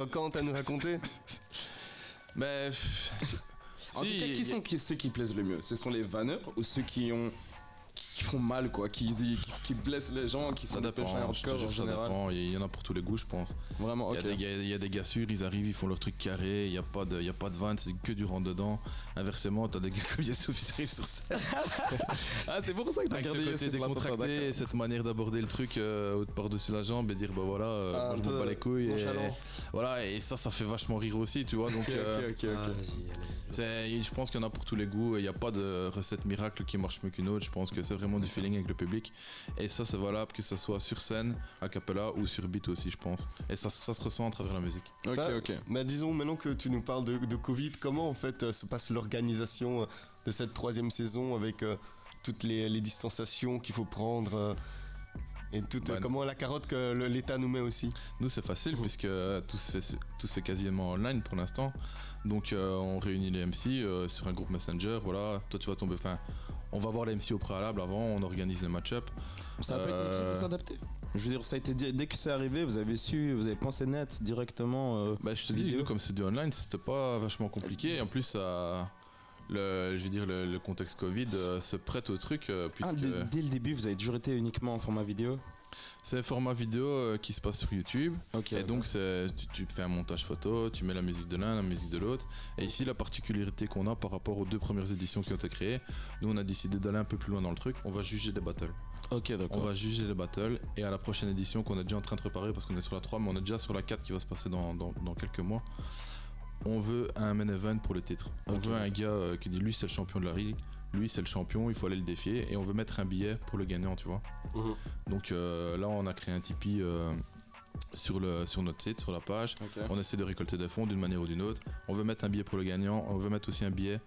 quand à nous raconter? Mais. En tout cas, qui sont ceux qui plaisent le mieux? Ce sont les vanneurs ou ceux qui font mal, quoi, qui blessent les gens, qui sont des pêcheurs hardcore en ça général? dépend, il y en a pour tous les goûts, je pense. Vraiment, ok. Il y a des gars sûrs, ils arrivent, ils font leur truc carré, il y a pas de vanne, c'est que du rentre dedans. Inversement, t'as des gars comme Yessouf, ils arrivent sur scène. Ah, c'est pour ça que t'as Avec ce regardé côté Yessouf, décontracté, et cette manière d'aborder le truc par-dessus la jambe et dire bah voilà, moi je m'en bats les couilles. Et, voilà, et ça fait vachement rire aussi, tu vois. Donc, ok. je pense qu'il y en a pour tous les goûts, il n'y a pas de recette miracle qui marche mieux qu'une autre. Je pense que c'est vraiment du feeling avec le public. Et ça, c'est valable que ce soit sur scène, a cappella ou sur beat aussi, je pense. Et ça se ressent à travers la musique. Ok. Mais disons, maintenant que tu nous parles de Covid, comment en fait se passe l'organisation de cette 3e saison avec toutes les distanciations qu'il faut prendre et comment la carotte que l'État nous met aussi? Nous, c'est facile puisque tout se fait quasiment online pour l'instant. Donc on réunit les MC sur un groupe Messenger. Voilà, toi tu vas tomber. Enfin, on va voir les MC au préalable avant, on organise les match-up. Ça a pas été difficile de s'adapter. Je veux dire, ça a été dès que c'est arrivé, vous avez pensé net directement. Je te dis, comme c'est du online, c'était pas vachement compliqué. Et en plus, le contexte Covid se prête au truc. Dès le début, vous avez toujours été uniquement en format vidéo? C'est un format vidéo qui se passe sur YouTube. Okay, et donc tu fais un montage photo, tu mets la musique de l'un, la musique de l'autre. Et ici, la particularité qu'on a par rapport aux 2 premières éditions qui ont été créées, nous on a décidé d'aller un peu plus loin dans le truc. On va juger les battles. Ok, d'accord. On va juger les battles. Et à la prochaine édition qu'on est déjà en train de préparer, parce qu'on est sur la 3, mais on est déjà sur la 4 qui va se passer dans quelques mois. On veut un main event pour le titre. On veut un gars qui dit lui c'est le champion de la ligue, lui c'est le champion, il faut aller le défier, et on veut mettre un billet pour le gagnant, tu vois. Donc là on a créé un Tipeee sur notre site, sur la page. On essaie de récolter des fonds d'une manière ou d'une autre. On veut mettre un billet pour le gagnant, on veut mettre aussi un billet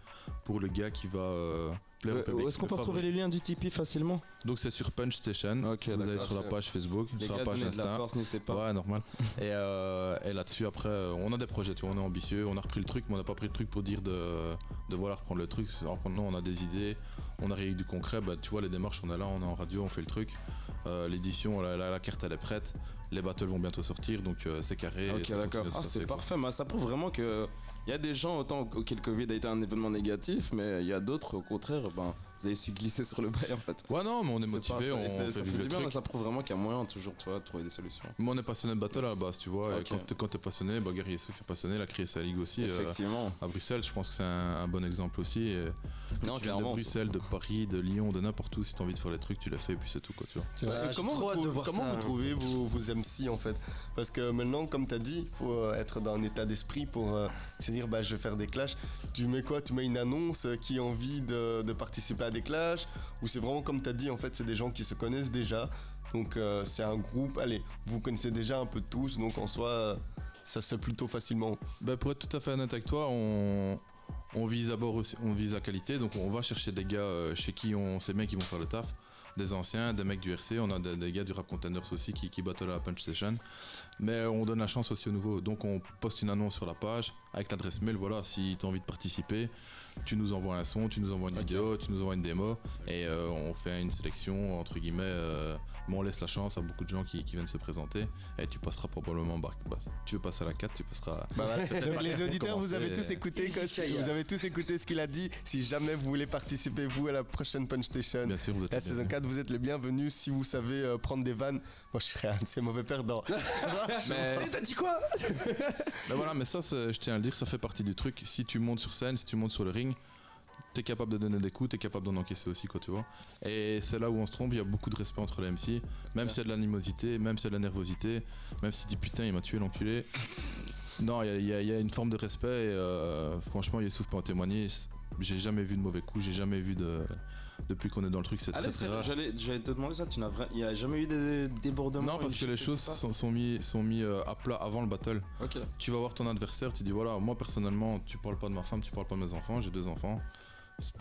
pour le gars qui va où est-ce qu'on peut retrouver les liens du Tipeee facilement? Donc c'est sur Punch Station. Vous allez sur la page Facebook, sur la page Insta. De la force, n'hésitez pas. Ouais, normal. et là-dessus, après, on a des projets, tu vois, on est ambitieux, on a repris le truc, mais on n'a pas pris le truc pour dire de voilà, reprendre le truc. Alors, non, on a des idées, on a réuni du concret, tu vois, les démarches, on est là, on est en radio, on fait le truc. L'édition, la carte, elle est prête. Les battles vont bientôt sortir, donc c'est carré. Ok, d'accord. C'est parfait, mais ça prouve vraiment que il y a des gens autant auxquels le Covid a été un événement négatif, mais il y a d'autres, au contraire, vous avez su glisser sur le bail en fait. Ouais, non, mais on est motivé, on fait vivre le truc. Mais ça prouve vraiment qu'il y a moyen toujours, tu vois, de trouver des solutions. Mais on est passionné de battle à la base, tu vois. Okay. Et quand t'es passionné, Gary Yessouf est passionné, il a créé sa ligue aussi. Effectivement. À Bruxelles, je pense que c'est un bon exemple aussi. Et non, tu viens de Bruxelles, de Paris, de Lyon, de n'importe où, si t'as envie de faire les trucs, tu l'as fait et puis c'est tout, quoi, tu vois. Comment vous trouvez vos MC en fait? Parce que maintenant, comme t'as dit, il faut être dans un état d'esprit pour se dire je vais faire des clashs. Tu mets quoi? Tu mets une annonce qui a envie de participer à des clashs? Ou c'est vraiment comme t'as dit, en fait, c'est des gens qui se connaissent déjà. Donc c'est un groupe, allez, vous connaissez déjà un peu tous, donc en soi, ça se fait plutôt facilement. Pour être tout à fait honnête avec toi, on vise d'abord aussi, on vise la qualité, donc on va chercher des gars chez qui on sait bien qu'ils vont faire le taf. Des anciens, des mecs du RC, on a des gars du Rap Contenders aussi qui battent à la Punch Station. Mais on donne la chance aussi aux nouveaux. Donc on poste une annonce sur la page avec l'adresse mail, voilà, si tu as envie de participer, tu nous envoies un son, tu nous envoies une vidéo, tu nous envoies une démo et on fait une sélection entre guillemets, mais on laisse la chance à beaucoup de gens qui viennent se présenter et tu passeras probablement tu veux passer à la 4, tu passeras donc les auditeurs, vous avez tous écouté ce qu'il a dit. Si jamais vous voulez participer vous à la prochaine Punch Station, bien sûr, vous êtes la saison 4, vous êtes les bienvenus. Si vous savez prendre des vannes, moi je serais un de ces mauvais perdants. Mais t'as dit quoi? Mais voilà, mais ça, je tiens à le dire, ça fait partie du truc. Si tu montes sur scène, si tu montes sur le ring, t'es capable de donner des coups, t'es capable d'en encaisser aussi, quoi, tu vois. Et c'est là où on se trompe, il y a beaucoup de respect entre les MC, même s'il y a de l'animosité, même s'il y a de la nervosité, même si tu dis putain, il m'a tué l'enculé. Non, il y a une forme de respect et franchement, Yessouf peut en témoigner. J'ai jamais vu de mauvais coups, j'ai jamais vu depuis qu'on est dans le truc, c'est très rare. J'allais te demander ça, il n'y a jamais eu des débordements? Non, parce que les choses sont mis à plat avant le battle. Okay. Tu vas voir ton adversaire, tu dis voilà, moi personnellement, tu parles pas de ma femme, tu parles pas de mes enfants, j'ai 2 enfants.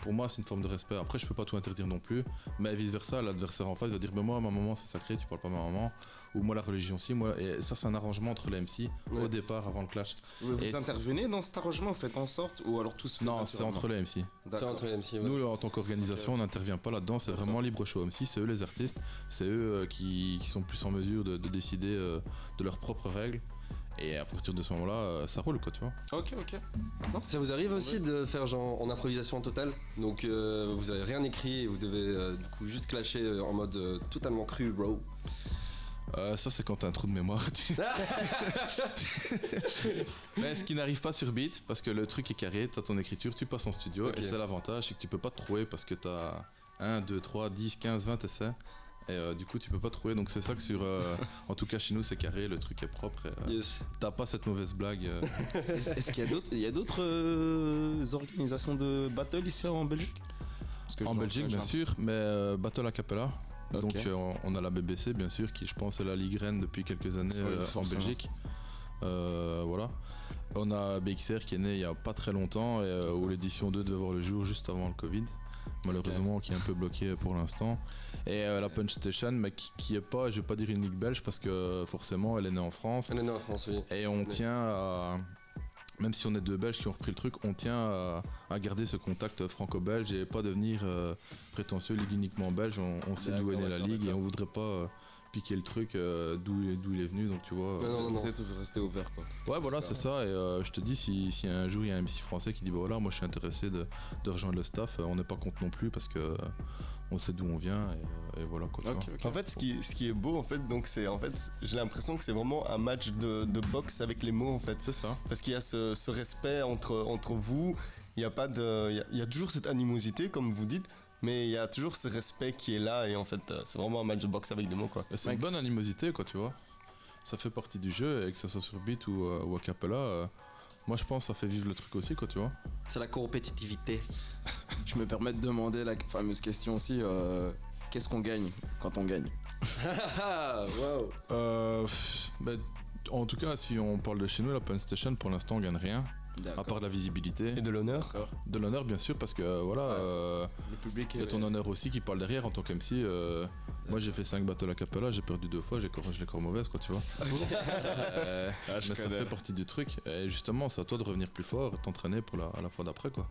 Pour moi, c'est une forme de respect. Après, je peux pas tout interdire non plus, mais vice versa, l'adversaire en face va dire moi, ma maman c'est sacré, tu parles pas de ma maman, ou moi la religion si, moi. Et ça, c'est un arrangement entre les MC au départ, avant le clash. Vous intervenez dans cet arrangement, vous faites en sorte, ou alors tout se fait? Non, c'est entre les MC. C'est entre les MC. Ouais. Nous, en tant qu'organisation, on n'intervient pas là-dedans, c'est vraiment libre show MC, c'est eux les artistes, c'est eux qui sont plus en mesure de décider de leurs propres règles. Et à partir de ce moment-là, ça roule, quoi, tu vois. Ok. Non, ça vous arrive aussi de faire genre en improvisation totale, donc vous avez rien écrit et vous devez du coup juste clasher en mode totalement cru, bro. Ça c'est quand t'as un trou de mémoire. Mais ce qui n'arrive pas sur beat, parce que le truc est carré, t'as ton écriture, tu passes en studio, et c'est l'avantage, c'est que tu peux pas te trouver parce que t'as 1, 2, 3, 10, 15, 20 essais. Et du coup tu peux pas trouver, donc c'est ça que sur en tout cas chez nous c'est carré, le truc est propre et, t'as pas cette mauvaise blague. Est-ce qu'il y a d'autres organisations de battle ici en Belgique? En Belgique bien sûr, mais battle a cappella. Donc on a la BBC bien sûr qui je pense est la Ligue Rennes depuis quelques années en Belgique. Voilà. On a BXR qui est né il y a pas très longtemps et où l'édition 2 devait voir le jour juste avant le Covid. Malheureusement qui est un peu bloqué pour l'instant. Et la Punch Station mais qui est pas, je vais pas dire une ligue belge parce que forcément elle est née en France. Elle est née en France, oui. Et on tient à... Même si on est 2 Belges qui ont repris le truc, on tient à garder ce contact franco-belge et pas devenir prétentieux ligue uniquement belge. On sait d'où est née la ligue et on voudrait pas piquer le truc d'où il est venu, donc tu vois. Non. Vous êtes resté ouvert quoi. Ouais voilà c'est ça et je te dis si un jour il y a un MC français qui dit bah voilà moi je suis intéressé de rejoindre le staff, on n'est pas contre non plus parce que on sait d'où on vient et voilà quoi. En fait ce qui est beau en fait donc c'est en fait j'ai l'impression que c'est vraiment un match de boxe avec les mots en fait. C'est ça. Parce qu'il y a ce respect entre vous, il y a pas de il y a toujours cette animosité comme vous dites. Mais il y a toujours ce respect qui est là et en fait c'est vraiment un match de boxe avec des mots quoi. C'est une bonne animosité quoi tu vois. Ça fait partie du jeu et que ça soit sur beat ou a cappella, moi je pense que ça fait vivre le truc aussi quoi tu vois. C'est la compétitivité. Je me permets de demander la fameuse question aussi, qu'est-ce qu'on gagne quand on gagne? Wow. En tout cas si on parle de chez nous la Punch Station pour l'instant on gagne rien. À part de la visibilité. Et de l'honneur. De l'honneur bien sûr parce que voilà, le public il y a ton honneur aussi qui parle derrière en tant qu'MC. Moi j'ai fait 5 battles a cappella, j'ai perdu 2 fois, je l'ai encore mauvaise quoi tu vois. Mais ça fait partie du truc. Et justement c'est à toi de revenir plus fort, t'entraîner pour la fois d'après quoi.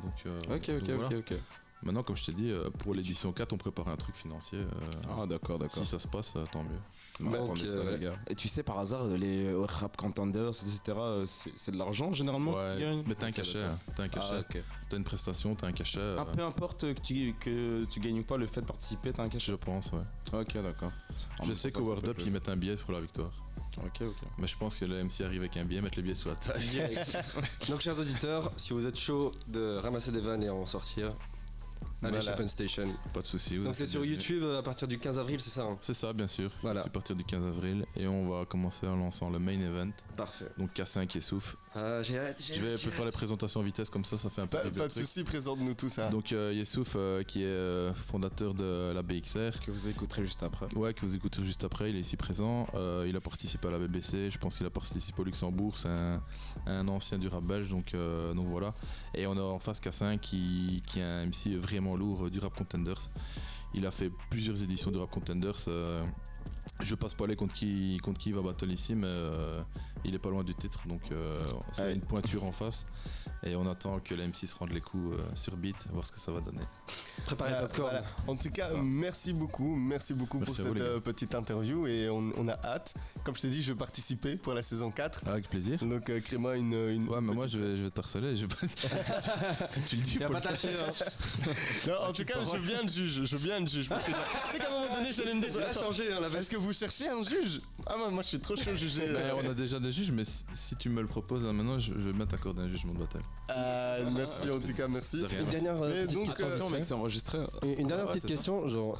Donc, Ok. Maintenant comme je t'ai dit, pour l'édition 4 on prépare un truc financier. D'accord. Si ça se passe, tant mieux. Donc, les gars. Et tu sais par hasard les rap contenders etc c'est de l'argent généralement? Ouais, mais t'as un cachet, t'as une prestation, t'as un cachet. Peu importe que tu gagnes ou pas, le fait de participer t'as un cachet? Je pense ouais. Ok d'accord. Je sais qu'au World Up ils mettent un billet pour la victoire. Ok. Mais je pense que le MC arrive avec un billet, mettre les billets sous la table. Donc chers auditeurs, si vous êtes chaud de ramasser des vannes et en sortir, allez chez Punch Station. Pas de soucis. Donc c'est sur YouTube à partir du 15 avril, c'est ça hein? C'est ça, bien sûr. Voilà. À partir du 15 avril. Et on va commencer en lançant le main event. Parfait. Donc K5 et Souf. J'ai hâte. Je vais faire les présentations en vitesse comme ça fait un peu. Pas de soucis, présente-nous tout ça. Donc Yessouf qui est fondateur de la BXR. Que vous écouterez juste après. Ouais, que vous écouterez juste après, il est ici présent. Il a participé à la BBC, je pense qu'il a participé au Luxembourg, c'est un ancien du rap belge, donc voilà. Et on a en face K5 qui est un MC vraiment lourd du Rap Contenders. Il a fait plusieurs éditions du Rap Contenders. Je passe pas aller contre qui il va battle ici, mais il est pas loin du titre, donc c'est une pointure en face. Et on attend que la MC se rende les coups sur beat, voir ce que ça va donner. Préparez le popcorn. Voilà. En tout cas, merci beaucoup pour cette petite interview et on a hâte. Comme je t'ai dit, je vais participer pour la saison 4. Avec plaisir. Donc crée-moi une ouais, mais moi je vais t'harceler. Si tu le dis, il a pas tâché. Non, en tout cas, je viens de juge. Parce que tu sais qu'à un moment donné, j'allais me dire, il a changé. Est-ce que vous cherchez un juge? Ah, moi je suis trop chaud juger. On a déjà des juges, mais si tu me le proposes là maintenant, je vais bien t'accorder un jugement de bataille. Merci en tout cas, merci. Une dernière petite question. Attention mec, c'est enregistré. Une dernière petite question, genre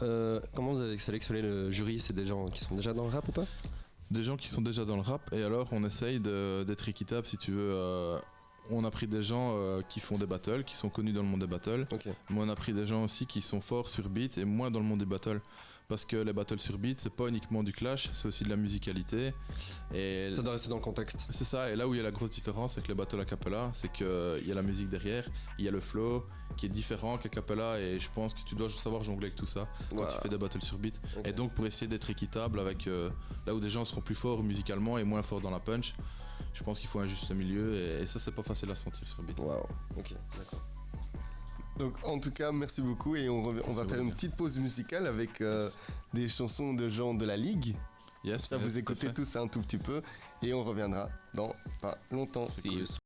comment vous avez sélectionné le jury? C'est des gens qui sont déjà dans le rap ou pas? Des gens qui sont déjà dans le rap, et alors on essaye d'être équitable si tu veux. On a pris des gens qui font des battles, qui sont connus dans le monde des battles. Okay. Mais on a pris des gens aussi qui sont forts sur beat et moins dans le monde des battles. Parce que les battles sur beat, c'est pas uniquement du clash, c'est aussi de la musicalité. Et ça doit rester dans le contexte. C'est ça, et là où il y a la grosse différence avec les battles a cappella, c'est qu'il y a la musique derrière, il y a le flow qui est différent qu'à cappella, et je pense que tu dois savoir jongler avec tout ça quand tu fais des battles sur beat. Okay. Et donc pour essayer d'être équitable avec là où des gens seront plus forts musicalement et moins forts dans la punch, je pense qu'il faut un juste milieu, et ça c'est pas facile à sentir sur beat. Waouh, ok, d'accord. Donc en tout cas, merci beaucoup, et on va faire une petite pause musicale avec des chansons de gens de la Ligue. Yes, ça vous écoutez tous un tout petit peu, et on reviendra dans pas longtemps. See you.